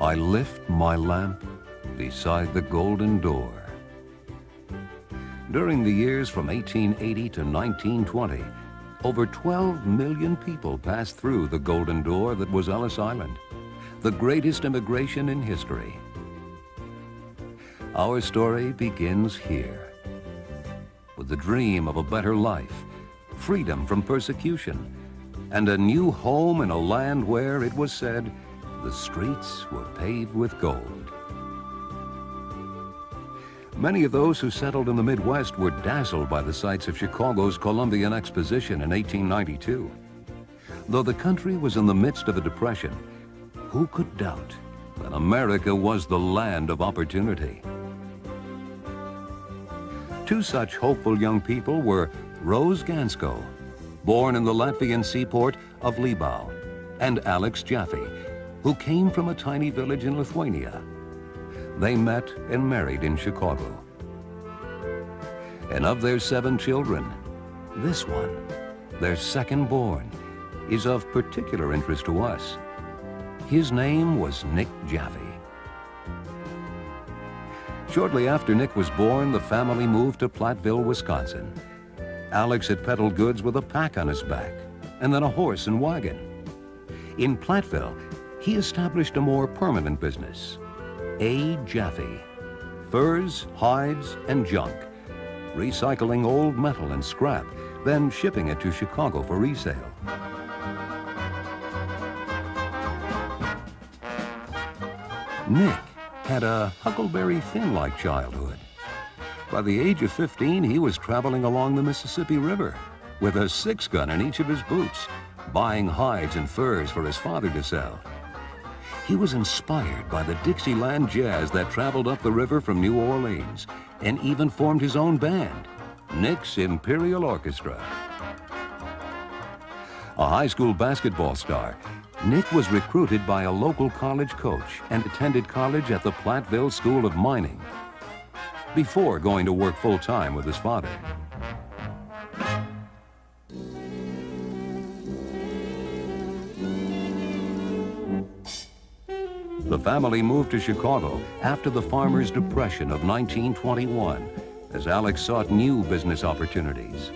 I lift my lamp beside the golden door. During the years from 1880 to 1920, over 12 million people passed through the golden door that was Ellis Island, the greatest immigration in history. Our story begins here, with the dream of a better life, freedom from persecution, and a new home in a land where, it was said, the streets were paved with gold. Many of those who settled in the Midwest were dazzled by the sights of Chicago's Columbian Exposition in 1892. Though the country was in the midst of a depression, who could doubt that America was the land of opportunity? Two such hopeful young people were Rose Gansko, born in the Latvian seaport of Libau, and Alex Jaffe, who came from a tiny village in Lithuania. They met and married in Chicago. And of their 7 children, this one, their second born, is of particular interest to us. His name was Nick Jaffe. Shortly after Nick was born, the family moved to Platteville, Wisconsin. Alex had peddled goods with a pack on his back, and then a horse and wagon. In Platteville, he established a more permanent business, A. Jaffe, furs, hides, and junk, recycling old metal and scrap, then shipping it to Chicago for resale. Nick had a Huckleberry Finn-like childhood. By the age of 15, he was traveling along the Mississippi River with a 6-gun in each of his boots, buying hides and furs for his father to sell. He was inspired by the Dixieland jazz that traveled up the river from New Orleans, and even formed his own band, Nick's Imperial Orchestra. A high school basketball star, Nick was recruited by a local college coach and attended college at the Platteville School of Mining, before going to work full-time with his father. The family moved to Chicago after the Farmers' Depression of 1921, as Alex sought new business opportunities.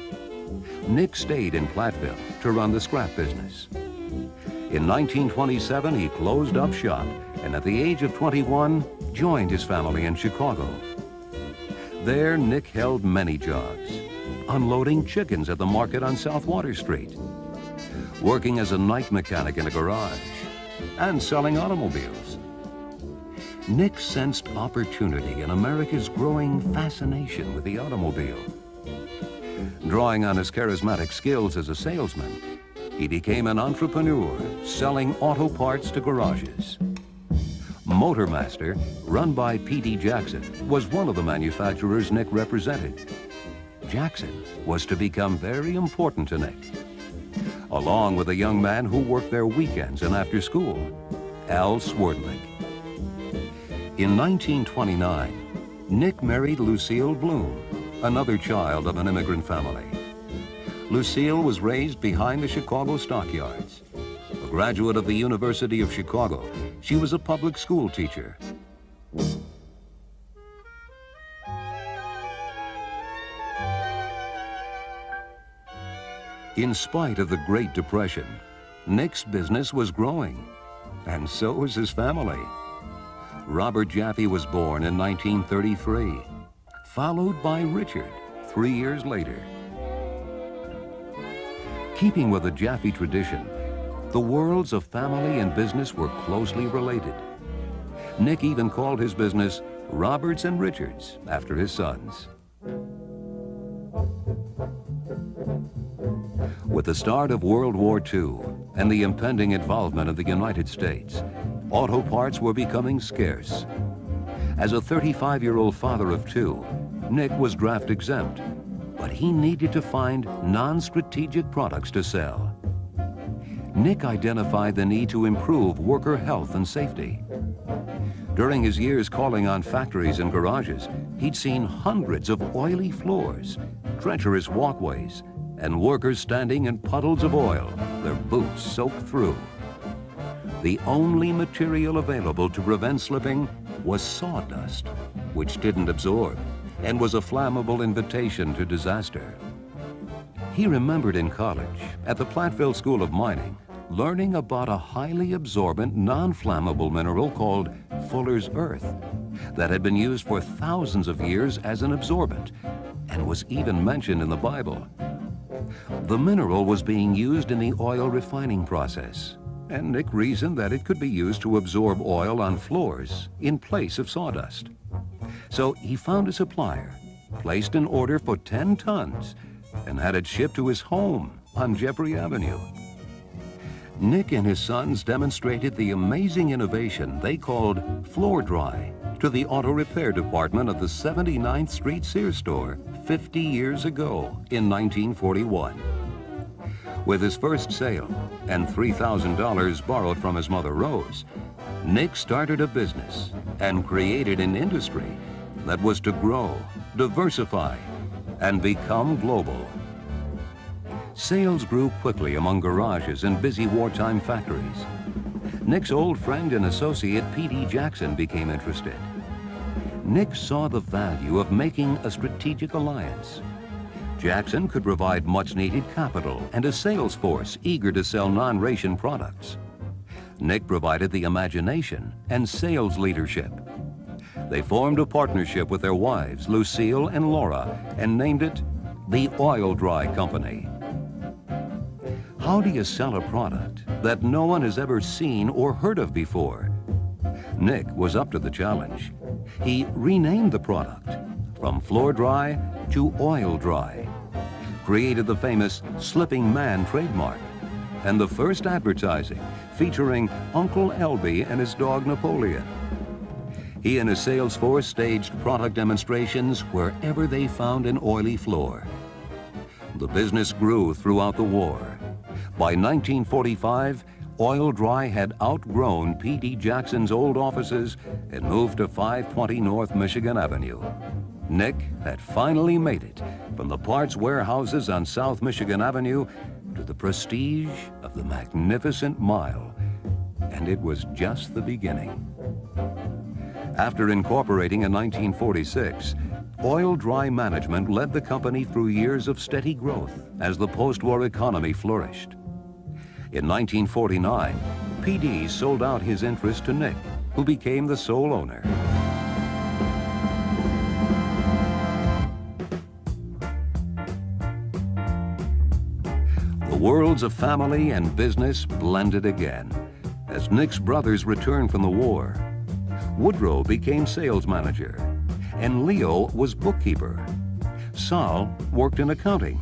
Nick stayed in Platteville to run the scrap business. In 1927, he closed up shop, and at the age of 21, joined his family in Chicago. There, Nick held many jobs, unloading chickens at the market on South Water Street, working as a night mechanic in a garage, and selling automobiles. Nick sensed opportunity in America's growing fascination with the automobile. Drawing on his charismatic skills as a salesman, he became an entrepreneur, selling auto parts to garages. Motormaster, run by P.D. Jackson, was one of the manufacturers Nick represented. Jackson was to become very important to Nick, along with a young man who worked there weekends and after school, Al Swerdling. In 1929, Nick married Lucille Bloom, another child of an immigrant family. Lucille was raised behind the Chicago stockyards. A graduate of the University of Chicago, she was a public school teacher. In spite of the Great Depression, Nick's business was growing, and so was his family. Robert Jaffe was born in 1933, followed by Richard 3 years later. Keeping with the Jaffe tradition, the worlds of family and business were closely related. Nick even called his business Roberts and Richards after his sons. With the start of World War II and the impending involvement of the United States, auto parts were becoming scarce. As a 35-year-old father of 2, Nick was draft exempt, but he needed to find non-strategic products to sell. Nick identified the need to improve worker health and safety. During his years calling on factories and garages, he'd seen hundreds of oily floors, treacherous walkways, and workers standing in puddles of oil, their boots soaked through. The only material available to prevent slipping was sawdust, which didn't absorb and was a flammable invitation to disaster. He remembered in college, at the Platteville School of Mining, learning about a highly absorbent, non-flammable mineral called Fuller's Earth that had been used for thousands of years as an absorbent and was even mentioned in the Bible. The mineral was being used in the oil refining process, and Nick reasoned that it could be used to absorb oil on floors in place of sawdust. So he found a supplier, placed an order for 10 tons, and had it shipped to his home on Jeffrey Avenue. Nick and his sons demonstrated the amazing innovation they called Oil-Dri to the auto repair department of the 79th Street Sears store 50 years ago in 1941. With his first sale and $3,000 borrowed from his mother Rose, Nick started a business and created an industry that was to grow, diversify, and become global. Sales grew quickly among garages and busy wartime factories. Nick's old friend and associate P.D. Jackson became interested. Nick saw the value of making a strategic alliance. Jackson could provide much-needed capital and a sales force eager to sell non-ration products. Nick provided the imagination and sales leadership. They formed a partnership with their wives, Lucille and Laura, and named it the Oil-Dri Company. How do you sell a product that no one has ever seen or heard of before? Nick was up to the challenge. He renamed the product from Oil-Dri to Oil-Dri, created the famous Slipping Man trademark, and the first advertising featuring Uncle Elby and his dog Napoleon. He and his sales force staged product demonstrations wherever they found an oily floor. The business grew throughout the war. By 1945, Oil-Dri had outgrown P.D. Jackson's old offices and moved to 520 North Michigan Avenue. Nick had finally made it from the parts warehouses on South Michigan Avenue to the prestige of the magnificent Mile, and it was just the beginning. After incorporating in 1946, Oil-Dri management led the company through years of steady growth as the post-war economy flourished. In 1949, P.D. sold out his interest to Nick, who became the sole owner. The worlds of family and business blended again as Nick's brothers returned from the war. Woodrow became sales manager, and Leo was bookkeeper. Sal worked in accounting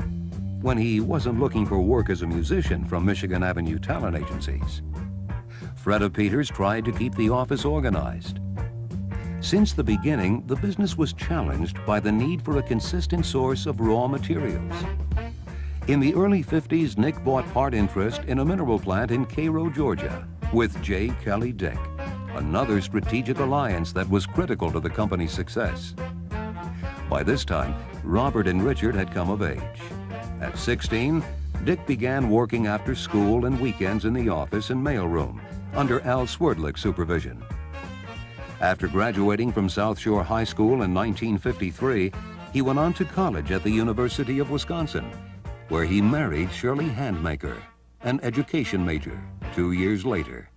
when he wasn't looking for work as a musician from Michigan Avenue talent agencies. Freda Peters tried to keep the office organized. Since the beginning, the business was challenged by the need for a consistent source of raw materials. In the early 50s, Nick bought part interest in a mineral plant in Cairo, Georgia, with J. Kelly Dick, another strategic alliance that was critical to the company's success. By this time, Robert and Richard had come of age. At 16, Dick began working after school and weekends in the office and mailroom under Al Swerdlick's supervision. After graduating from South Shore High School in 1953, he went on to college at the University of Wisconsin, where he married Shirley Handmaker, an education major, 2 years later.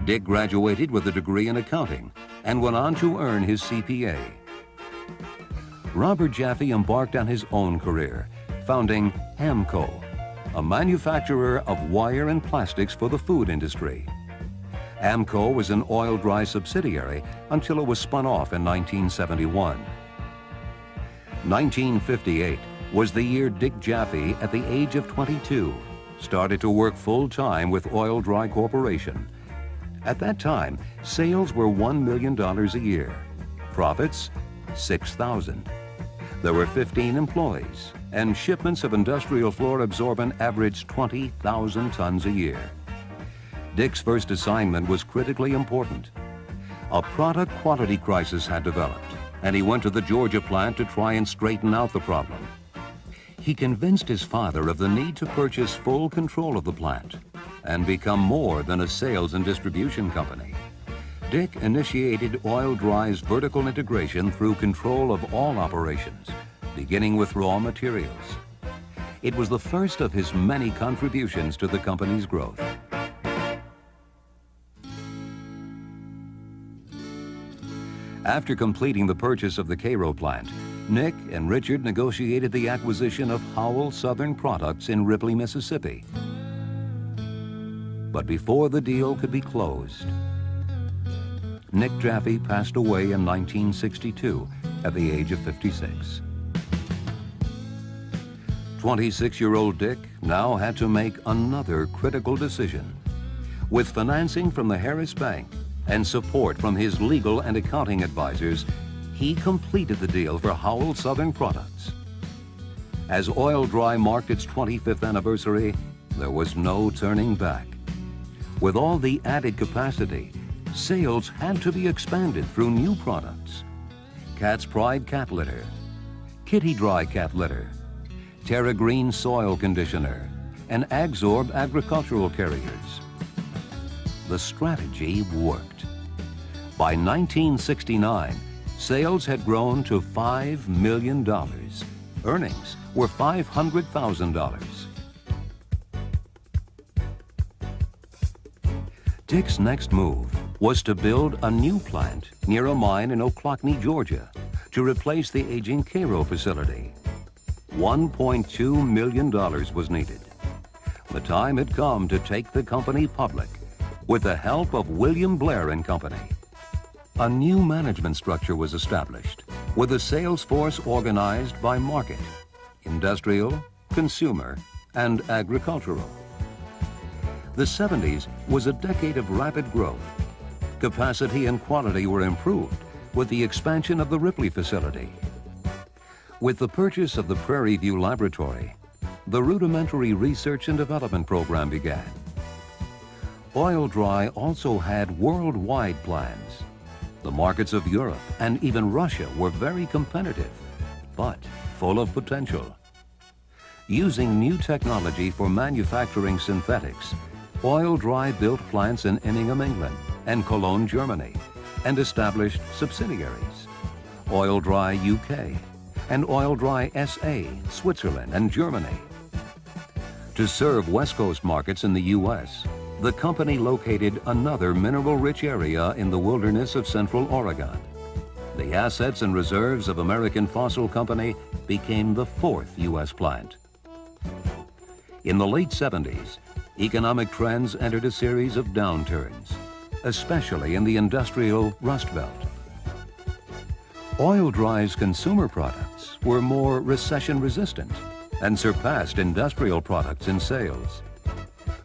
Dick graduated with a degree in accounting and went on to earn his CPA. Robert Jaffe embarked on his own career, founding Amco, a manufacturer of wire and plastics for the food industry. Amco was an Oil-Dri subsidiary until it was spun off in 1971. 1958 was the year Dick Jaffe, at the age of 22, started to work full-time with Oil-Dri Corporation. At that time, sales were $1 million a year. Profits, $6,000. There were 15 employees, and shipments of industrial floor absorbent averaged 20,000 tons a year. Dick's first assignment was critically important. A product quality crisis had developed, and he went to the Georgia plant to try and straighten out the problem. He convinced his father of the need to purchase full control of the plant and become more than a sales and distribution company. Dick initiated Oil-Dri's vertical integration through control of all operations, beginning with raw materials. It was the first of his many contributions to the company's growth. After completing the purchase of the Cairo plant, Nick and Richard negotiated the acquisition of Howell Southern Products in Ripley, Mississippi. But before the deal could be closed, Nick Jaffe passed away in 1962 at the age of 56. 26-year-old Dick now had to make another critical decision. With financing from the Harris Bank and support from his legal and accounting advisors, he completed the deal for Howell Southern Products. As Oil-Dri marked its 25th anniversary, there was no turning back. With all the added capacity, sales had to be expanded through new products. Cat's Pride cat litter, Kitty Dry cat litter, Terra Green soil conditioner, and Agsorb agricultural carriers. The strategy worked. By 1969, sales had grown to $5 million. Earnings were $500,000. Dick's next move was to build a new plant near a mine in Ocklackney, Georgia, to replace the aging Cairo facility. $1.2 million was needed. The time had come to take the company public with the help of William Blair and Company. A new management structure was established with a sales force organized by market, industrial, consumer, and agricultural. The 70s was a decade of rapid growth. Capacity and quality were improved with the expansion of the Ripley facility. With the purchase of the Prairie View Laboratory, the rudimentary research and development program began. Oil-Dri also had worldwide plans. The markets of Europe and even Russia were very competitive, but full of potential. Using new technology for manufacturing synthetics, Oil-Dri built plants in Immingham, England, and Cologne, Germany, and established subsidiaries, Oil-Dri UK, and Oil-Dri SA, Switzerland, and Germany. To serve West Coast markets in the U.S., the company located another mineral-rich area in the wilderness of Central Oregon. The assets and reserves of American Fossil Company became the fourth U.S. plant. In the late 70s, economic trends entered a series of downturns, especially in the industrial Rust Belt. Oil-Dri's consumer products were more recession-resistant and surpassed industrial products in sales.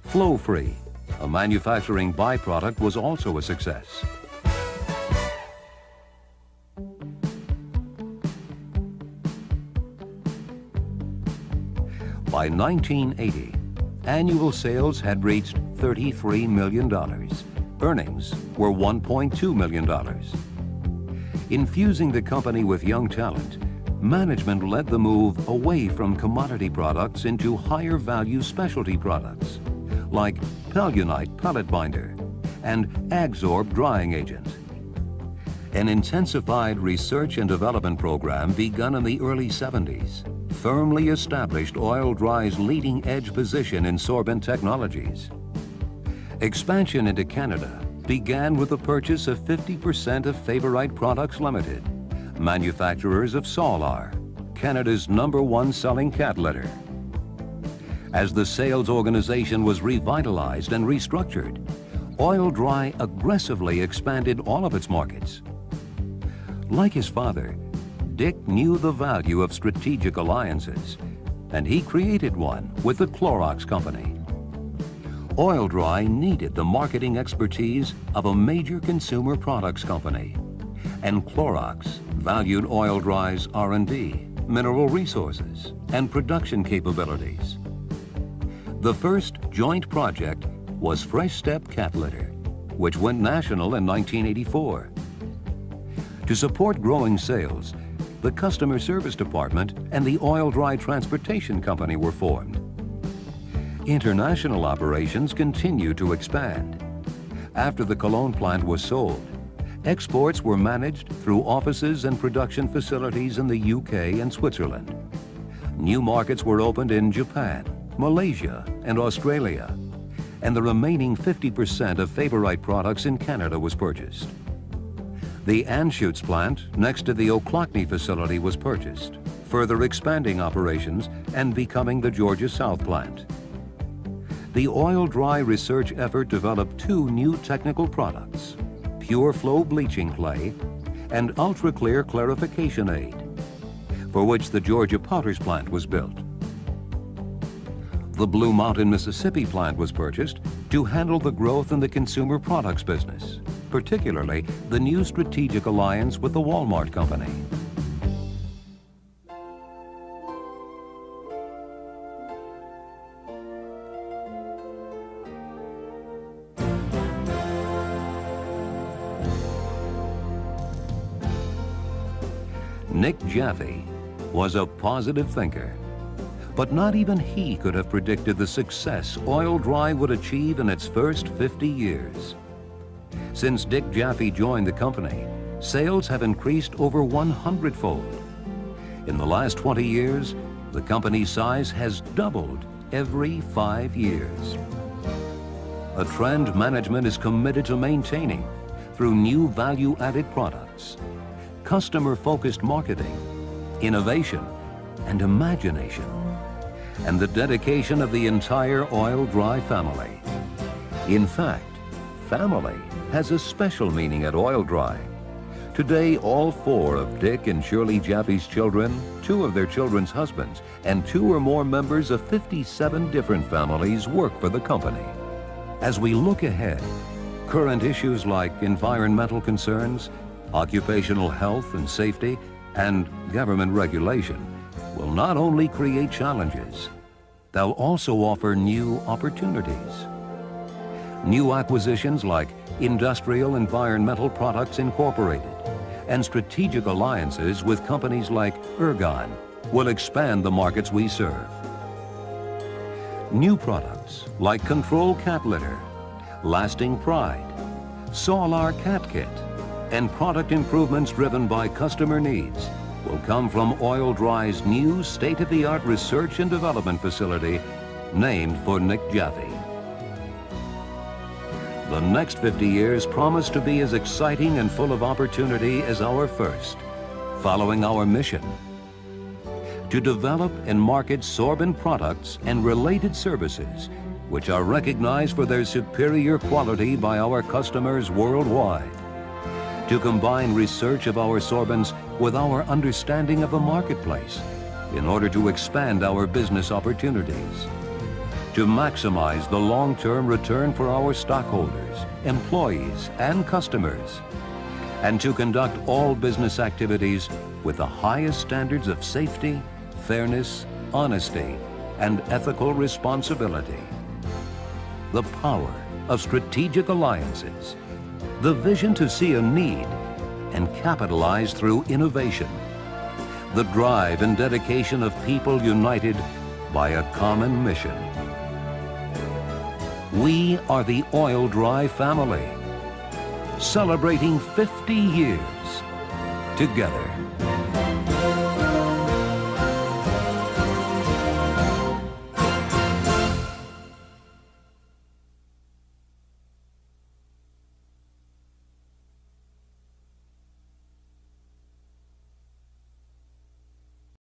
Flow-free, a manufacturing byproduct, was also a success. By 1980, annual sales had reached $33 million. Earnings were $1.2 million. Infusing the company with young talent, management led the move away from commodity products into higher value specialty products, like Pelunite pellet binder and Agsorb drying agent. An intensified research and development program begun in the early 70s firmly established Oil-Dri's leading-edge position in sorbent technologies. Expansion into Canada began with the purchase of 50% of Favorite Products Limited, manufacturers of Solar, Canada's #1 selling cat litter. As the sales organization was revitalized and restructured, Oil-Dri aggressively expanded all of its markets. Like his father, Dick knew the value of strategic alliances, and he created one with the Clorox Company. Oil-Dri needed the marketing expertise of a major consumer products company, and Clorox valued Oil-Dri's R&D, mineral resources, and production capabilities. The first joint project was Fresh Step Cat Litter, which went national in 1984. To support growing sales, the Customer Service Department and the Oil-Dri Transportation Company were formed. International operations continue to expand. After the Cologne plant was sold, exports were managed through offices and production facilities in the UK and Switzerland. New markets were opened in Japan, Malaysia, and Australia, and the remaining 50% of Favorite products in Canada was purchased. The Anschutz plant next to the Ocklackney facility was purchased, further expanding operations and becoming the Georgia South plant. The Oil-Dri research effort developed two new technical products, Pure Flow Bleaching Clay and Ultra Clear Clarification Aid, for which the Georgia Potters plant was built. The Blue Mountain, Mississippi plant was purchased to handle the growth in the consumer products business, particularly the new strategic alliance with the Walmart Company. Nick Jaffe was a positive thinker, but not even he could have predicted the success Oil-Dri would achieve in its first 50 years. Since Dick Jaffe joined the company, sales have increased over 100-fold. In the last 20 years, the company's size has doubled every 5 years. A trend management is committed to maintaining through new value-added products, customer-focused marketing, innovation, and imagination, and the dedication of the entire Oil-Dri family. In fact, family has a special meaning at Oil-Dri. Today, all 4 of Dick and Shirley Jaffe's children, 2 of their children's husbands, and 2 or more members of 57 different families work for the company. As we look ahead, current issues like environmental concerns, occupational health and safety, and government regulation will not only create challenges, they'll also offer new opportunities. New acquisitions like Industrial Environmental Products Incorporated and strategic alliances with companies like Ergon will expand the markets we serve. New products like Control Cat Litter, Lasting Pride, Solar Cat Kit, and product improvements driven by customer needs will come from Oil-Dri's new state-of-the-art research and development facility named for Nick Jaffe. The next 50 years promise to be as exciting and full of opportunity as our first, following our mission to develop and market sorbent products and related services which are recognized for their superior quality by our customers worldwide, to combine research of our sorbents with our understanding of the marketplace in order to expand our business opportunities, to maximize the long-term return for our stockholders, employees, and customers, and to conduct all business activities with the highest standards of safety, fairness, honesty, and ethical responsibility. The power of strategic alliances, the vision to see a need and capitalize through innovation, the drive and dedication of people united by a common mission. We are the Oil-Dri family, celebrating 50 years together.